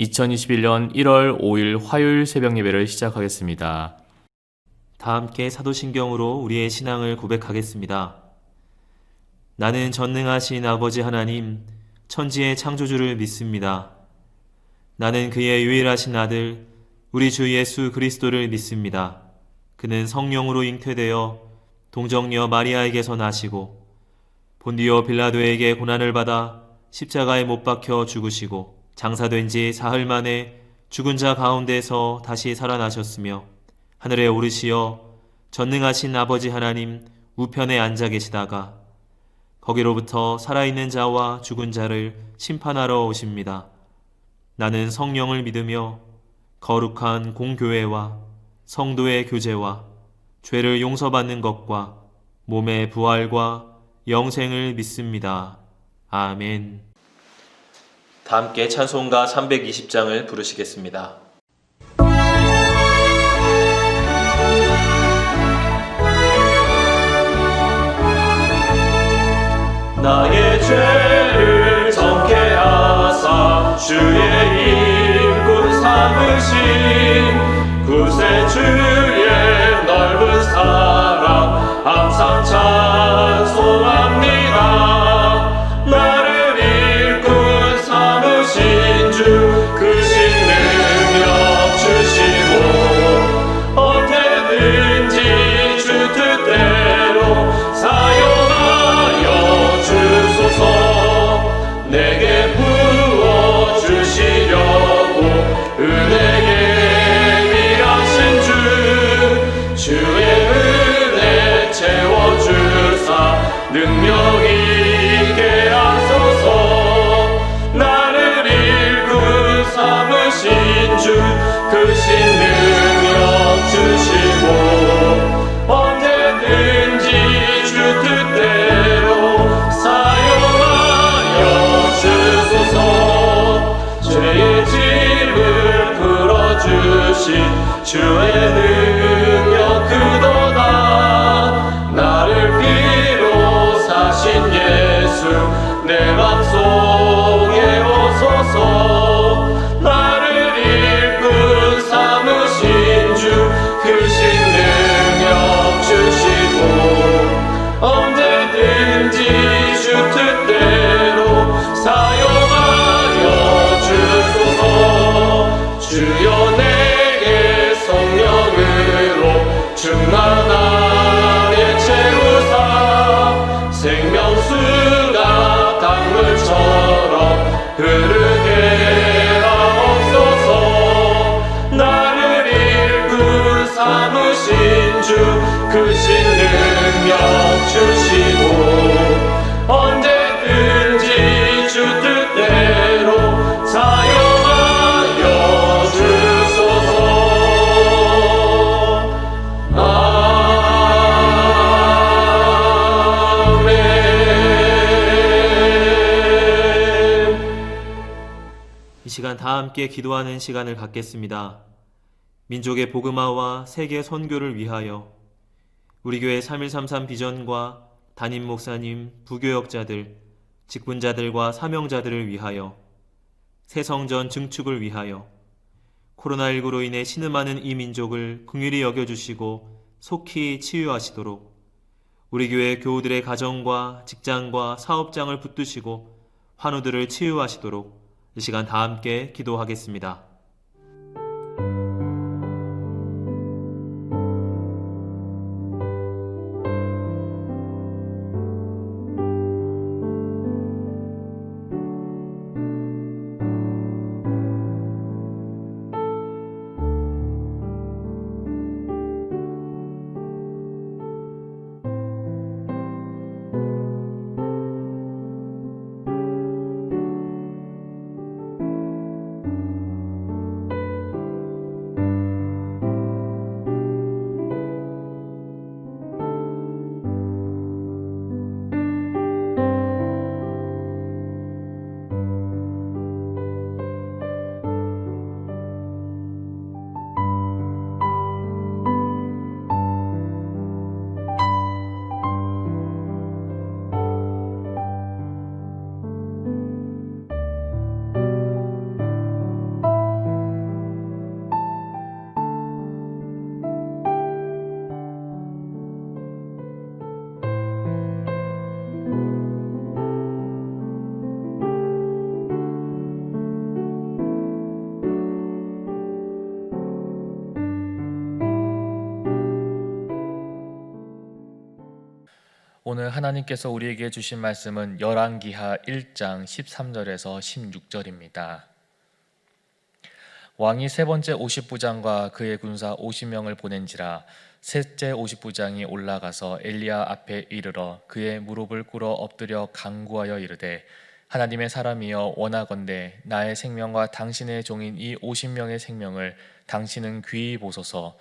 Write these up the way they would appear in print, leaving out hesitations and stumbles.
2021년 1월 5일 화요일 새벽 예배를 시작하겠습니다. 다 함께 사도신경으로 우리의 신앙을 고백하겠습니다. 나는 전능하신 아버지 하나님, 천지의 창조주를 믿습니다. 나는 그의 유일하신 아들, 우리 주 예수 그리스도를 믿습니다. 그는 성령으로 잉태되어 동정녀 마리아에게서 나시고 본디오 빌라도에게 고난을 받아 십자가에 못 박혀 죽으시고 장사된 지 사흘 만에 죽은 자 가운데서 다시 살아나셨으며 하늘에 오르시어 전능하신 아버지 하나님 우편에 앉아 계시다가 거기로부터 살아있는 자와 죽은 자를 심판하러 오십니다. 나는 성령을 믿으며 거룩한 공교회와 성도의 교제와 죄를 용서받는 것과 몸의 부활과 영생을 믿습니다. 아멘. 다 함께 찬송가 320장을 부르시겠습니다. 나의 죄를 정케 하사 주의 일꾼 삼으신 구세주의 넓은 사랑 항상 찬송합니다. 나를 일꾼 삼으신 주 크신 능력 주시고 언제든지 주 뜻대로 사용하여 주소서. 내게 부어주시려고 은혜에 미하신 주 주의 은혜 채워주사 능력 있게 하소서. 나를 일꾼 삼으신 주 크신 능력 주시고 언제든지 주 뜻대로 사용하여 주소서. 죄의 짐을 풀어주신 주의 능력 크도다. 나를 피로 사신 예수 내 맘속에 오소서. 나를 일꾼 삼으신 주 크신 능력 주시고 언제든지 주 뜻대로 사용하여 주소서. 주여 내게 성령으로 충만하게 채우사 생명수가 강물처럼 흐르게 하옵소서. 나를 일꾼 삼으신 주 크신 능력 주시고 언제든지 주 뜻대로 사용하여 주소서. 아멘. 이 시간 다 함께 기도하는 시간을 갖겠습니다. 민족의 복음화와 세계 선교를 위하여 우리 교회 3133 비전과 담임 목사님, 부교역자들, 직분자들과 사명자들을 위하여 새성전 증축을 위하여 코로나19로 인해 신음하는 이 민족을 긍휼히 여겨주시고 속히 치유하시도록 우리 교회 교우들의 가정과 직장과 사업장을 붙드시고 환우들을 치유하시도록 이 시간 다 함께 기도하겠습니다. 오늘 하나님께서 우리에게 주신 말씀은 열왕기하 1장 13절에서 16절입니다. 왕이 세 번째 50부장과 그의 군사 50명을 보낸지라 셋째 50부장이 올라가서 엘리야 앞에 이르러 그의 무릎을 꿇어 엎드려 간구하여 이르되 하나님의 사람이여 원하건대 나의 생명과 당신의 종인 이 50명의 생명을 당신은 귀히 보소서.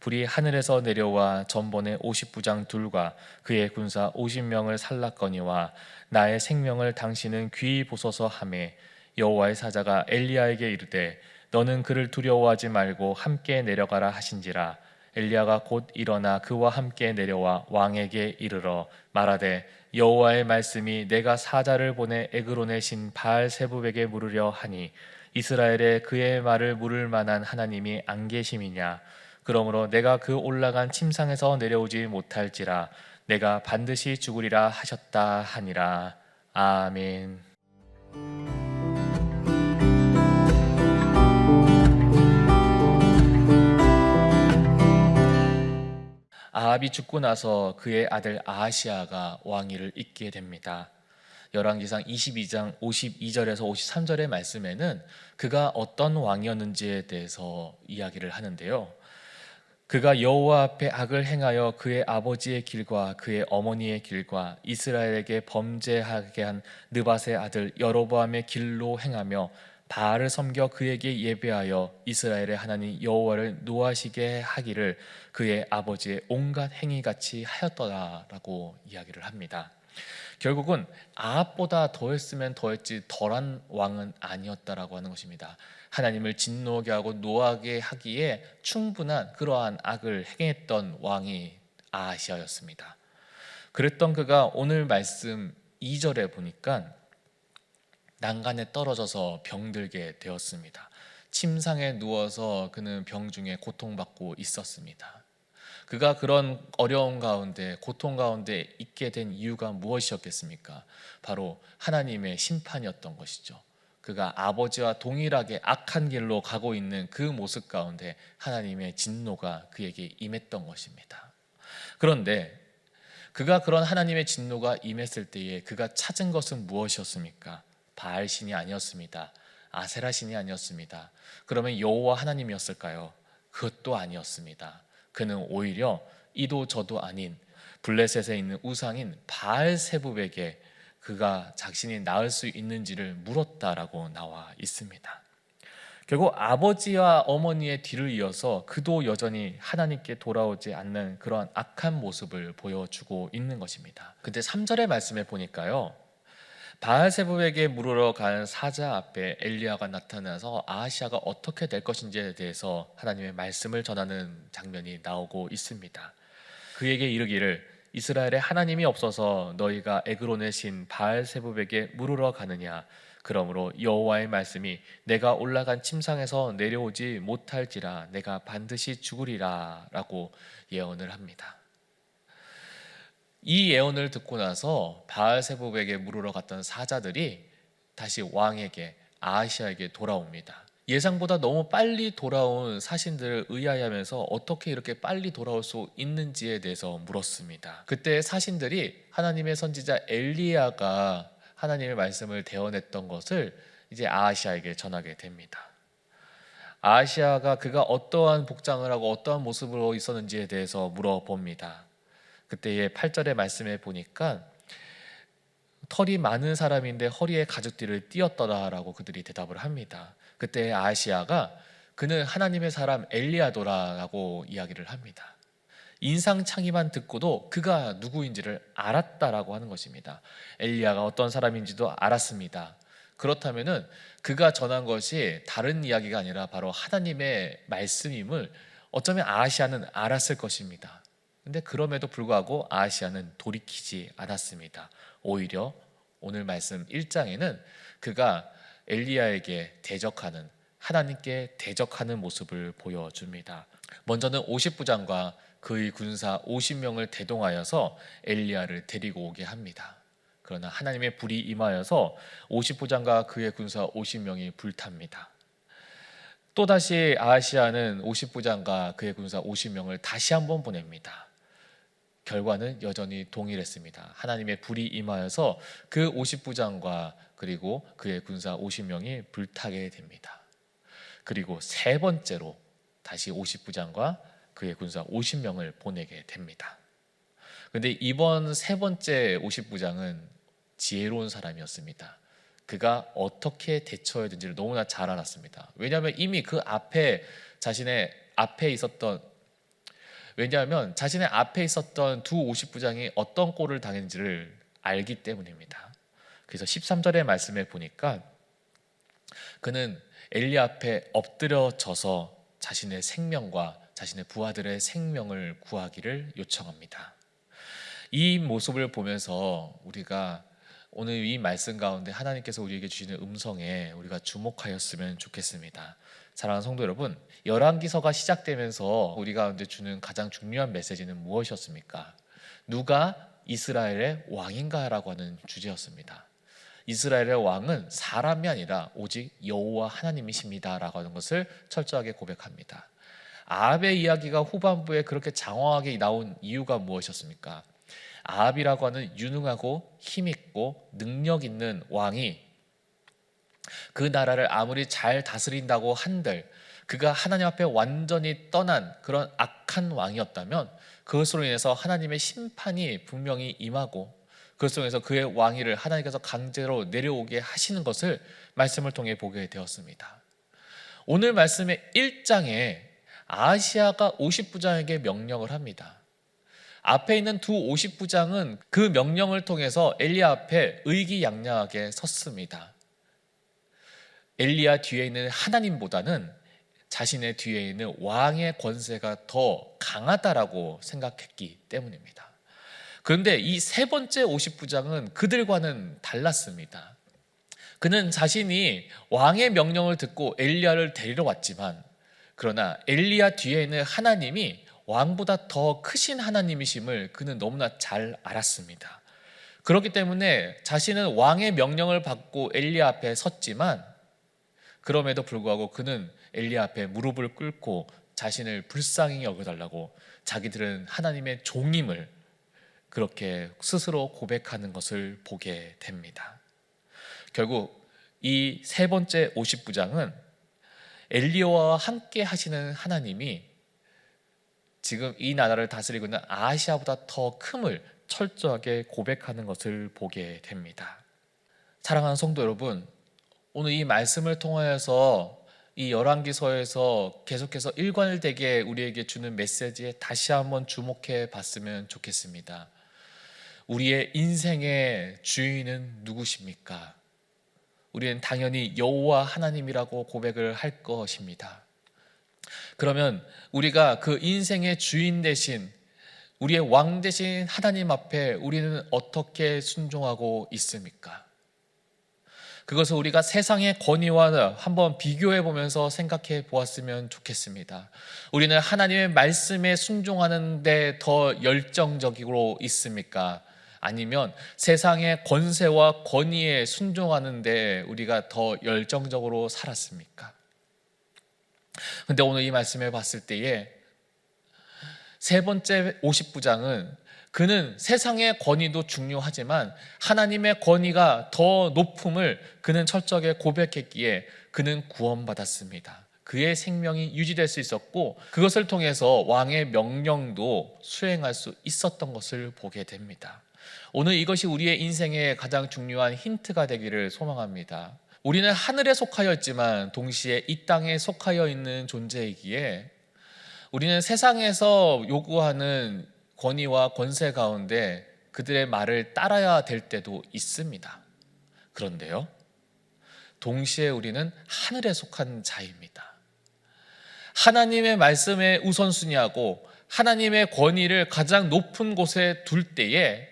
불이 하늘에서 내려와 전번에 50부장 둘과 그의 군사 50명을 살랐거니와 나의 생명을 당신은 귀히 보소서 하매 여호와의 사자가 엘리야에게 이르되 너는 그를 두려워하지 말고 함께 내려가라 하신지라. 엘리야가 곧 일어나 그와 함께 내려와 왕에게 이르러 말하되 여호와의 말씀이 내가 사자를 보내 에그론의 신 바알세붑에게 물으려 하니 이스라엘에 그의 말을 물을 만한 하나님이 안 계심이냐. 그러므로 내가 그 올라간 침상에서 내려오지 못할지라 내가 반드시 죽으리라 하셨다 하니라. 아멘. 아합이 죽고 나서 그의 아들 아하시아가 왕위를 잇게 됩니다. 열왕기상 22장 52절에서 53절의 말씀에는 그가 어떤 왕이었는지에 대해서 이야기를 하는데요. 그가 여호와 앞에 악을 행하여 그의 아버지의 길과 그의 어머니의 길과 이스라엘에게 범죄하게 한 느밧의 아들 여로보암의 길로 행하며 바알을 섬겨 그에게 예배하여 이스라엘의 하나님 여호와를 노하시게 하기를 그의 아버지의 온갖 행위같이 하였더라라고 이야기를 합니다. 결국은 아합보다 더했으면 더했지 덜한 왕은 아니었다라고 하는 것입니다. 하나님을 진노하게 하고 노하게 하기에 충분한 그러한 악을 행했던 왕이 아하시아였습니다. 그랬던 그가 오늘 말씀 2절에 보니까 난간에 떨어져서 병들게 되었습니다. 침상에 누워서 그는 병중에 고통받고 있었습니다. 그가 그런 어려운 가운데 고통 가운데 있게 된 이유가 무엇이었겠습니까? 바로 하나님의 심판이었던 것이죠. 그가 아버지와 동일하게 악한 길로 가고 있는 그 모습 가운데 하나님의 진노가 그에게 임했던 것입니다. 그런데 그가 그런 하나님의 진노가 임했을 때에 그가 찾은 것은 무엇이었습니까? 바알 신이 아니었습니다. 아세라 신이 아니었습니다. 그러면 여호와 하나님이었을까요? 그것도 아니었습니다. 그는 오히려 이도 저도 아닌 블레셋에 있는 우상인 바알세붑에게 그가 자신이 낳을 수 있는지를 물었다라고 나와 있습니다. 결국 아버지와 어머니의 뒤를 이어서 그도 여전히 하나님께 돌아오지 않는 그러한 악한 모습을 보여주고 있는 것입니다. 근데 3절의 말씀에 보니까요, 바알세붑에게 물으러 간 사자 앞에 엘리야가 나타나서 아하시아가 어떻게 될 것인지에 대해서 하나님의 말씀을 전하는 장면이 나오고 있습니다. 그에게 이르기를 이스라엘에 하나님이 없어서 너희가 에그론의 신 바알세붑에게 물으러 가느냐. 그러므로 여호와의 말씀이 내가 올라간 침상에서 내려오지 못할지라 내가 반드시 죽으리라 라고 예언을 합니다. 이 예언을 듣고 나서 바알세붑에게 물으러 갔던 사자들이 다시 왕에게 아하시아에게 돌아옵니다. 예상보다 너무 빨리 돌아온 사신들을 의아해하면서 어떻게 이렇게 빨리 돌아올 수 있는지에 대해서 물었습니다. 그때 사신들이 하나님의 선지자 엘리야가 하나님의 말씀을 대언했던 것을 이제 아하시아에게 전하게 됩니다. 아하시아가 그가 어떠한 복장을 하고 어떠한 모습으로 있었는지에 대해서 물어봅니다. 그때의 8절의 말씀에 보니까 털이 많은 사람인데 허리에 가죽띠를 띄었더라라고 그들이 대답을 합니다. 그때 아하시아가 그는 하나님의 사람 엘리야도라라고 이야기를 합니다. 인상착의만 듣고도 그가 누구인지를 알았다라고 하는 것입니다. 엘리야가 어떤 사람인지도 알았습니다. 그렇다면은 그가 전한 것이 다른 이야기가 아니라 바로 하나님의 말씀임을 어쩌면 아하시아는 알았을 것입니다. 근데 그럼에도 불구하고 아하시아는 돌이키지 않았습니다. 오히려 오늘 말씀 1장에는 그가 엘리야에게 대적하는, 하나님께 대적하는 모습을 보여줍니다. 먼저는 50부장과 그의 군사 50명을 대동하여서 엘리야를 데리고 오게 합니다. 그러나 하나님의 불이 임하여서 50부장과 그의 군사 50명이 불탑니다. 또다시 아하시아는 50부장과 그의 군사 50명을 다시 한번 보냅니다. 결과는 여전히 동일했습니다. 하나님의 불이 임하여서 그 50부장과 그리고 그의 군사 50명이 불타게 됩니다. 그리고 세 번째로 다시 50부장과 그의 군사 50명을 보내게 됩니다. 그런데 이번 세 번째 50부장은 지혜로운 사람이었습니다. 그가 어떻게 대처해야 되는지를 너무나 잘 알았습니다. 왜냐하면 이미 그 앞에 자신의 앞에 있었던 두 50부장이 어떤 꼴을 당했는지를 알기 때문입니다. 그래서 13절의 말씀에 보니까 그는 엘리 앞에 엎드려져서 자신의 생명과 자신의 부하들의 생명을 구하기를 요청합니다. 이 모습을 보면서 우리가 오늘 이 말씀 가운데 하나님께서 우리에게 주시는 음성에 우리가 주목하였으면 좋겠습니다. 사랑하는 성도 여러분, 열왕기서가 시작되면서 우리 가운데 주는 가장 중요한 메시지는 무엇이었습니까? 누가 이스라엘의 왕인가라고 하는 주제였습니다. 이스라엘의 왕은 사람이 아니라 오직 여호와 하나님이십니다라고 하는 것을 철저하게 고백합니다. 아합의 이야기가 후반부에 그렇게 장황하게 나온 이유가 무엇이었습니까? 아합이라고 하는 유능하고 힘있고 능력 있는 왕이 그 나라를 아무리 잘 다스린다고 한들 그가 하나님 앞에 완전히 떠난 그런 악한 왕이었다면 그것으로 인해서 하나님의 심판이 분명히 임하고 그것으로 인해서 그의 왕위를 하나님께서 강제로 내려오게 하시는 것을 말씀을 통해 보게 되었습니다. 오늘 말씀의 1장에 아하시아가 50부장에게 명령을 합니다. 앞에 있는 두 50부장은 그 명령을 통해서 엘리야 앞에 의기양양하게 섰습니다. 엘리야 뒤에 있는 하나님보다는 자신의 뒤에 있는 왕의 권세가 더 강하다라고 생각했기 때문입니다. 그런데 이 세 번째 50부장은 그들과는 달랐습니다. 그는 자신이 왕의 명령을 듣고 엘리야를 데리러 왔지만 그러나 엘리야 뒤에 있는 하나님이 왕보다 더 크신 하나님이심을 그는 너무나 잘 알았습니다. 그렇기 때문에 자신은 왕의 명령을 받고 엘리야 앞에 섰지만 그럼에도 불구하고 그는 엘리야 앞에 무릎을 꿇고 자신을 불쌍히 여겨달라고 자기들은 하나님의 종임을 그렇게 스스로 고백하는 것을 보게 됩니다. 결국 이 세 번째 50부장은 엘리야와 함께 하시는 하나님이 지금 이 나라를 다스리고 있는 아하시아보다 더 큼을 철저하게 고백하는 것을 보게 됩니다. 사랑하는 성도 여러분, 오늘 이 말씀을 통하여서 이 열왕기서에서 계속해서 일관되게 우리에게 주는 메시지에 다시 한번 주목해 봤으면 좋겠습니다. 우리의 인생의 주인은 누구십니까? 우리는 당연히 여호와 하나님이라고 고백을 할 것입니다. 그러면 우리가 그 인생의 주인 대신 우리의 왕 대신 하나님 앞에 우리는 어떻게 순종하고 있습니까? 그것을 우리가 세상의 권위와 한번 비교해 보면서 생각해 보았으면 좋겠습니다. 우리는 하나님의 말씀에 순종하는 데 더 열정적으로 있습니까? 아니면 세상의 권세와 권위에 순종하는 데 우리가 더 열정적으로 살았습니까? 근데 오늘 이 말씀을 봤을 때에 세 번째 50부장은 그는 세상의 권위도 중요하지만 하나님의 권위가 더 높음을 그는 철저하게 고백했기에 그는 구원받았습니다. 그의 생명이 유지될 수 있었고 그것을 통해서 왕의 명령도 수행할 수 있었던 것을 보게 됩니다. 오늘 이것이 우리의 인생의 가장 중요한 힌트가 되기를 소망합니다. 우리는 하늘에 속하여 있지만 동시에 이 땅에 속하여 있는 존재이기에 우리는 세상에서 요구하는 권위와 권세 가운데 그들의 말을 따라야 될 때도 있습니다. 그런데요, 동시에 우리는 하늘에 속한 자입니다. 하나님의 말씀에 우선순위하고 하나님의 권위를 가장 높은 곳에 둘 때에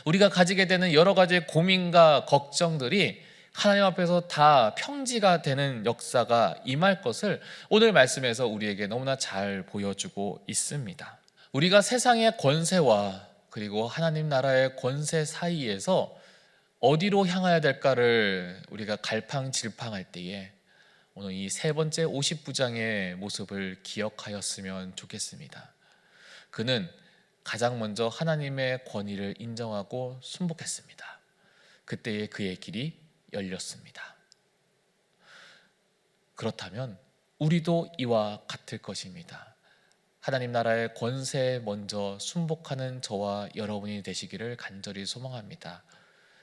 우리가 가지게 되는 여러 가지 고민과 걱정들이 하나님 앞에서 다 평지가 되는 역사가 임할 것을 오늘 말씀에서 우리에게 너무나 잘 보여주고 있습니다. 우리가 세상의 권세와 그리고 하나님 나라의 권세 사이에서 어디로 향해야 될까를 우리가 갈팡질팡할 때에 오늘 이 세 번째 50부장의 모습을 기억하였으면 좋겠습니다. 그는 가장 먼저 하나님의 권위를 인정하고 순복했습니다. 그때에 그의 길이 열렸습니다. 그렇다면 우리도 이와 같을 것입니다. 하나님 나라의 권세에 먼저 순복하는 저와 여러분이 되시기를 간절히 소망합니다.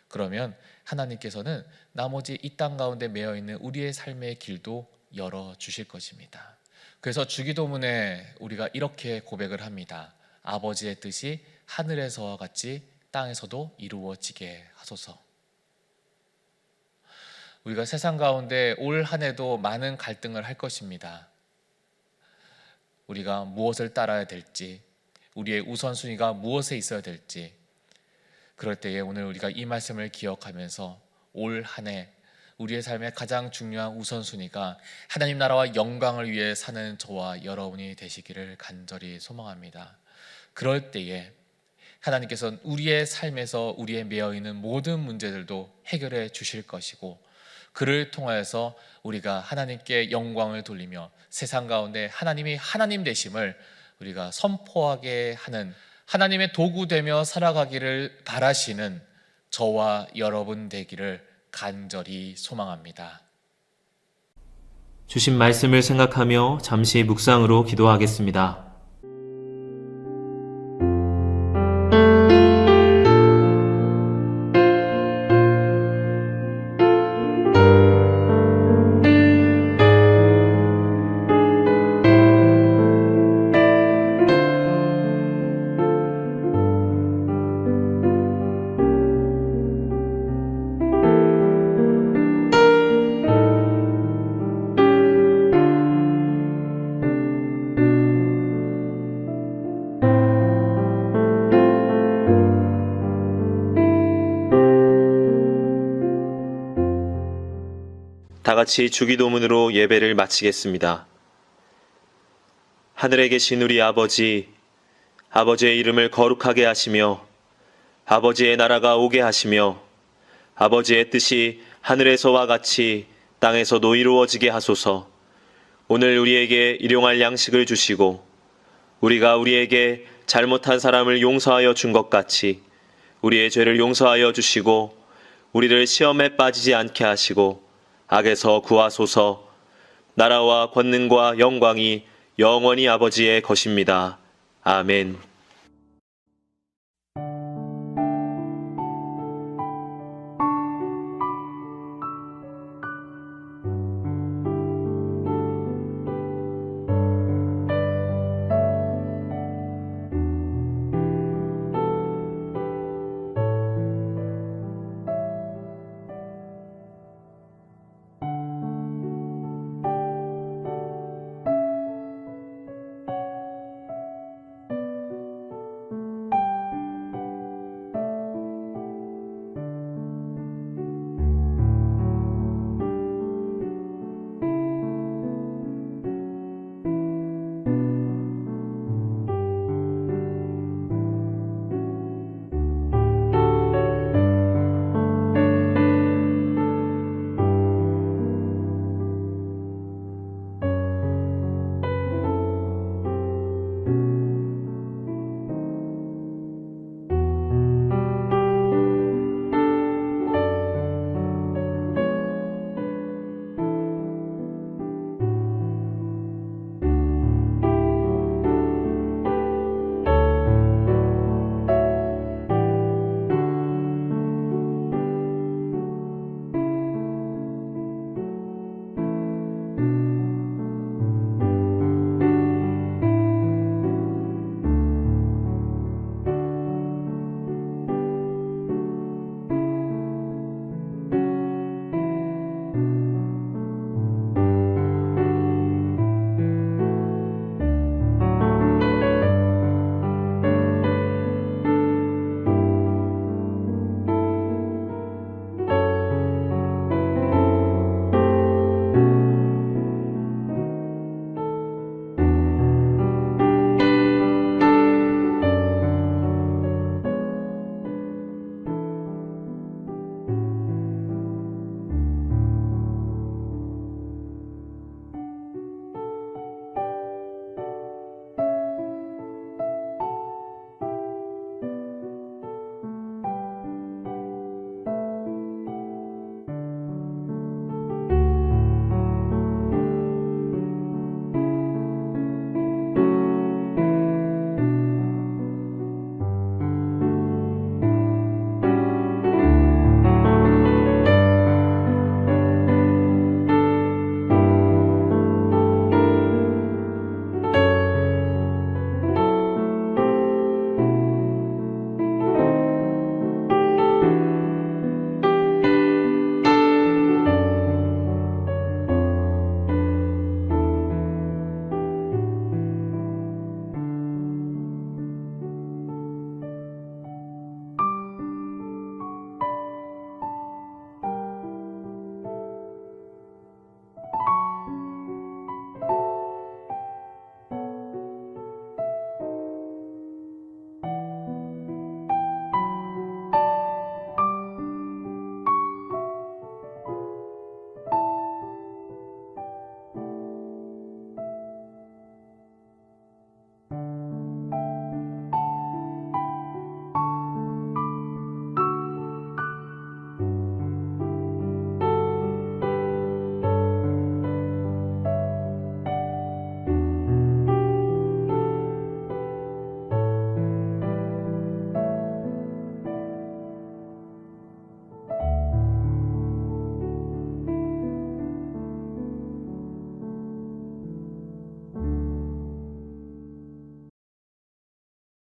그러면 하나님께서는 나머지 이 땅 가운데 매여 있는 우리의 삶의 길도 열어 주실 것입니다. 그래서 주기도문에 우리가 이렇게 고백을 합니다. 아버지의 뜻이 하늘에서와 같이 땅에서도 이루어지게 하소서. 우리가 세상 가운데 올 한 해도 많은 갈등을 할 것입니다. 우리가 무엇을 따라야 될지, 우리의 우선순위가 무엇에 있어야 될지, 그럴 때에 오늘 우리가 이 말씀을 기억하면서 올 한 해 우리의 삶의 가장 중요한 우선순위가 하나님 나라와 영광을 위해 사는 저와 여러분이 되시기를 간절히 소망합니다. 그럴 때에 하나님께서는 우리의 삶에서 우리의 매여있는 모든 문제들도 해결해 주실 것이고, 그를 통하여서 우리가 하나님께 영광을 돌리며 세상 가운데 하나님이 하나님 되심을 우리가 선포하게 하는, 하나님의 도구 되며 살아가기를 바라시는 저와 여러분 되기를 간절히 소망합니다. 주신 말씀을 생각하며 잠시 묵상으로 기도하겠습니다. 다 같이 주기도문으로 예배를 마치겠습니다. 하늘에 계신 우리 아버지, 아버지의 이름을 거룩하게 하시며 아버지의 나라가 오게 하시며 아버지의 뜻이 하늘에서와 같이 땅에서도 이루어지게 하소서. 오늘 우리에게 일용할 양식을 주시고 우리가 우리에게 잘못한 사람을 용서하여 준 것 같이 우리의 죄를 용서하여 주시고 우리를 시험에 빠지지 않게 하시고 악에서 구하소서. 나라와 권능과 영광이 영원히 아버지의 것입니다. 아멘.